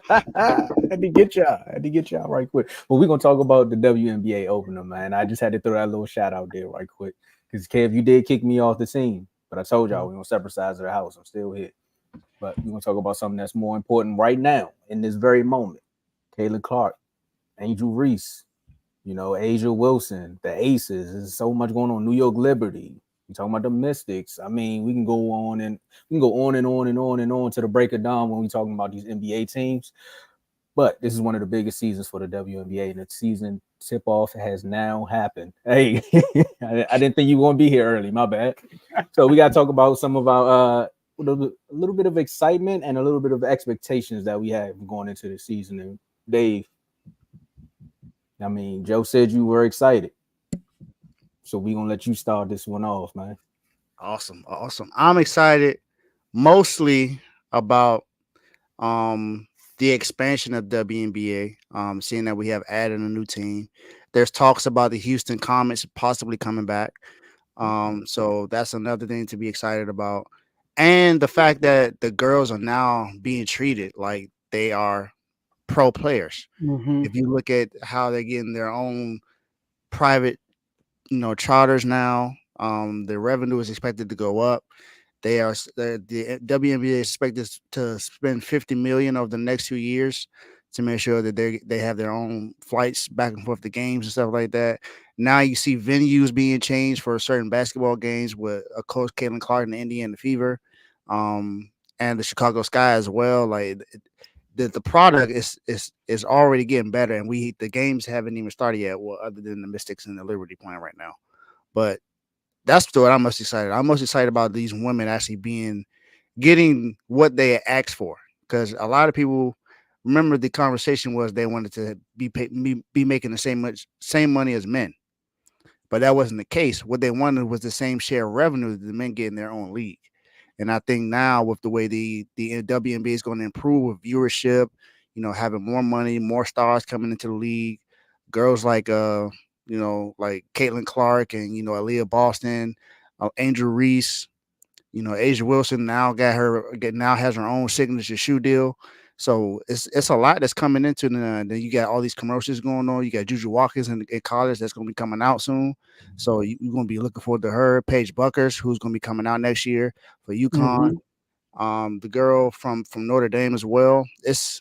Had to get y'all. Had to get y'all right quick. But we're gonna talk about the WNBA opener, man. I just had to throw that little shout out there right quick. Because Kev, you did kick me off the team. But I told y'all we're on separate sides of the house. I'm still here. But we're gonna talk about something that's more important right now in this very moment. Caitlin Clark, Angel Reese, Asia Wilson, the Aces. There's so much going on. New York Liberty. We talking about the Mystics. I mean, we can go on and on and on and on to the break of dawn when we talking about these NBA teams. But this is one of the biggest seasons for the WNBA, and the season tip off has now happened. Hey, I didn't think you were going to be here early. My bad. So we got to talk about some of our a little bit of excitement and a little bit of expectations that we have going into the season. And Dave, I mean, Joe said you were excited, so we're gonna let you start this one off, man. Awesome. I'm excited mostly about um the expansion of WNBA. Seeing that we have added a new team. There's talks about the Houston Comets possibly coming back. So that's another thing to be excited about. And the fact that the girls are now being treated like they are pro players. Mm-hmm. If you look at how they're getting their own private, charters now, the revenue is expected to go up. The WNBA is expected to spend 50 million over the next 2 years to make sure that they have their own flights back and forth to games and stuff like that. Now you see venues being changed for certain basketball games with a coach Caitlin Clark and the Indiana Fever, and the Chicago Sky as well. Like the product is already getting better, and the games haven't even started yet. Well, other than the Mystics and the Liberty playing right now, but that's what I'm most excited. I'm most excited about these women actually getting what they asked for, because a lot of people remember the conversation was they wanted to be making the same money as men, but that wasn't the case. What they wanted was the same share of revenue that the men get in their own league. And I think now with the way the WNBA is going to improve with viewership, having more money, more stars coming into the league, girls like Caitlin Clark and Aaliyah Boston, Angel Reese, Asia Wilson now has her own signature shoe deal. So it's a lot that's coming into then you got all these commercials going on. You got Juju Watkins in college that's going to be coming out soon. So you're going to be looking forward to her. Paige Buckers, who's going to be coming out next year for UConn. Mm-hmm. The girl from Notre Dame as well. It's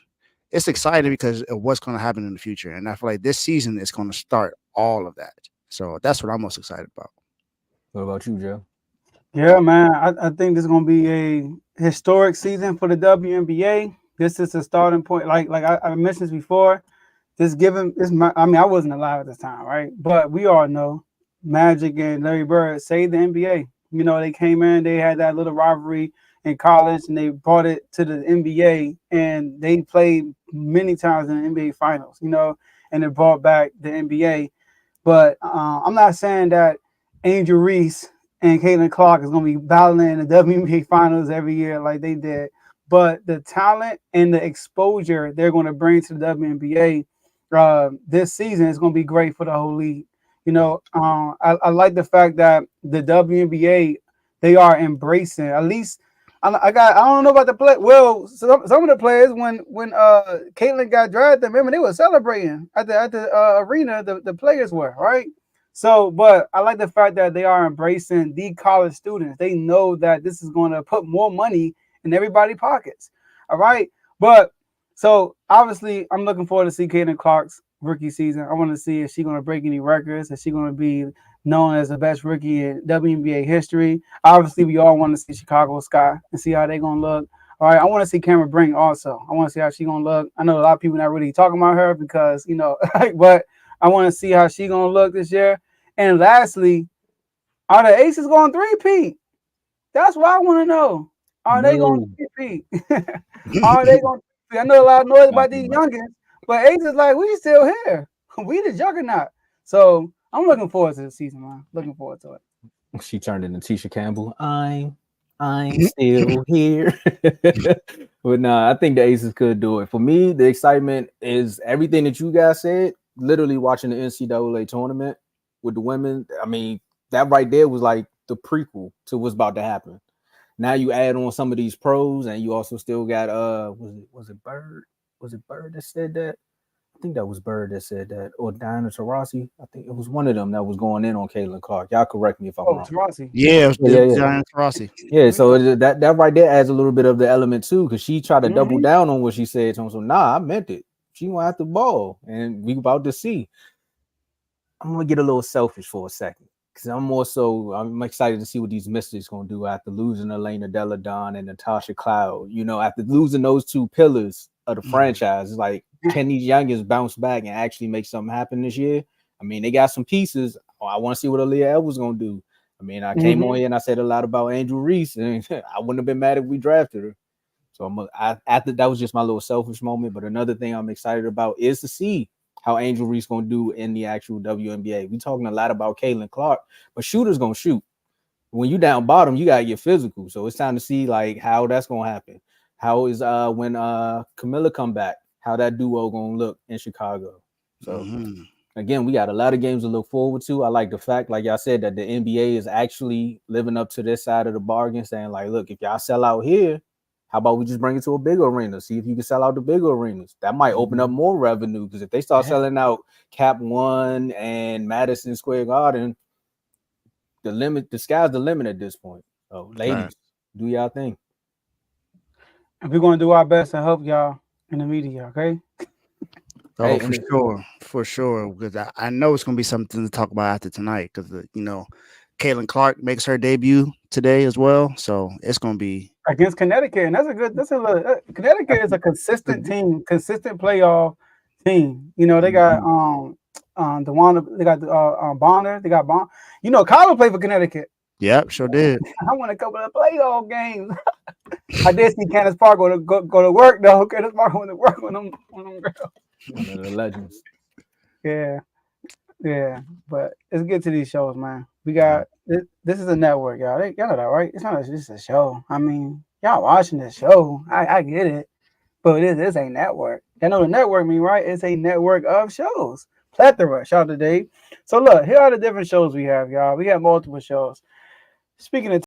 exciting because of what's going to happen in the future. And I feel like this season is going to start all of that. So that's what I'm most excited about. What about you, Joe? Yeah, man. I think this is gonna be a historic season for the WNBA. This is a starting point. Like I mentioned before, this given this. I mean, I wasn't alive at this time, right? But we all know Magic and Larry Bird saved the NBA. They came in, they had that little rivalry in college, and they brought it to the NBA, and they played many times in the NBA Finals. And it brought back the NBA. But I'm not saying that Angel Reese and Caitlin Clark is going to be battling in the WNBA Finals every year like they did. But the talent and the exposure they're going to bring to the WNBA this season is going to be great for the whole league. I like the fact that the WNBA, they are embracing, at least. I don't know about the play. Well, some of the players when Caitlin got drafted, remember they were celebrating at the arena. The players were right. So, but I like the fact that they are embracing the college students. They know that this is going to put more money in everybody's pockets. All right. But so obviously, I'm looking forward to see Caitlin Clark's rookie season. I want to see if she's going to break any records. Is she going to be known as the best rookie in WNBA history? Obviously, we all want to see Chicago Sky and see how they're going to look. All right. I want to see Cameron Brink also. I want to see how she's going to look. I know a lot of people not really talking about her because, but I want to see how she's going to look this year. And lastly, are the Aces going to three-peat? That's what I want to know. Are they going to No. three-peat? Are they going to? I know a lot of noise Not about too these much. youngins, but Aces like, we still here. We the juggernaut. So I'm looking forward to the season, man. Looking forward to it. She turned into Tisha Campbell. I'm still here. But nah, I think the Aces could do it. For me, the excitement is everything that you guys said. Literally watching the NCAA tournament with the women. I mean, that right there was like the prequel to what's about to happen. Now you add on some of these pros, and you also still got was it Bird? was it Bird that said that? I think that was Bird that said that, or Diana Taurasi. I think it was one of them that was going in on Caitlin Clark. Y'all correct me if I'm wrong. Taurasi. Yeah, it was Yeah. Giants Rossi. Yeah, so that right there adds a little bit of the element too, because she tried to double Mhm. down on what she said to him. So nah, I meant it. She went after the ball, and we about to see. I'm gonna get a little selfish for a second, because I'm excited to see what these Mystics gonna do after losing Elena Deladon and Natasha Cloud. You know, after losing those two pillars of the franchise, it's like, can these youngins bounce back and actually make something happen this year? I mean, they got some pieces. I want to see what Aaliyah Edwards gonna do. I mean, I came on here and I said a lot about Angel Reese, and I wouldn't have been mad if we drafted her. So after that was just my little selfish moment. But another thing I'm excited about is to see how Angel Reese gonna do in the actual WNBA. We talking a lot about Caitlin Clark, but shooters gonna shoot. When you down bottom, you gotta get physical. So it's time to see like how that's gonna happen. How is when Camilla come back, how that duo gonna look in Chicago. So again, we got a lot of games to look forward to. I like the fact, like y'all said, that the NBA is actually living up to this side of the bargain, saying like, look, if y'all sell out here, how about we just bring it to a bigger arena? See if you can sell out the bigger arenas. That might open up more revenue, because if they start selling out Cap One and Madison Square Garden, the sky's the limit at this point. So, ladies, do y'all thing. And we're gonna do our best to help y'all in the media, okay? Oh, for sure. Because I know it's gonna be something to talk about after tonight. Because Caitlin Clark makes her debut today as well, so it's gonna be against Connecticut, and Connecticut is a consistent team, consistent playoff team. You know, they got DeWanda, they got Bonner, they got Bond. You know, Kyler played for Connecticut. Yep, sure did. I won a couple of playoff games. I did see Candace Park go to work though. Candace Park went to work on them girls. One of the legends. Yeah, but let's get to these shows, man. We got this is a network, y'all. Y'all know that, right? It's not just a show. I mean, y'all watching this show. I get it, but it is a network. Y'all know the network mean, right? It's a network of shows. Plethora. Shout out to Dave. So look, here are the different shows we have, y'all. We got multiple shows. Speaking of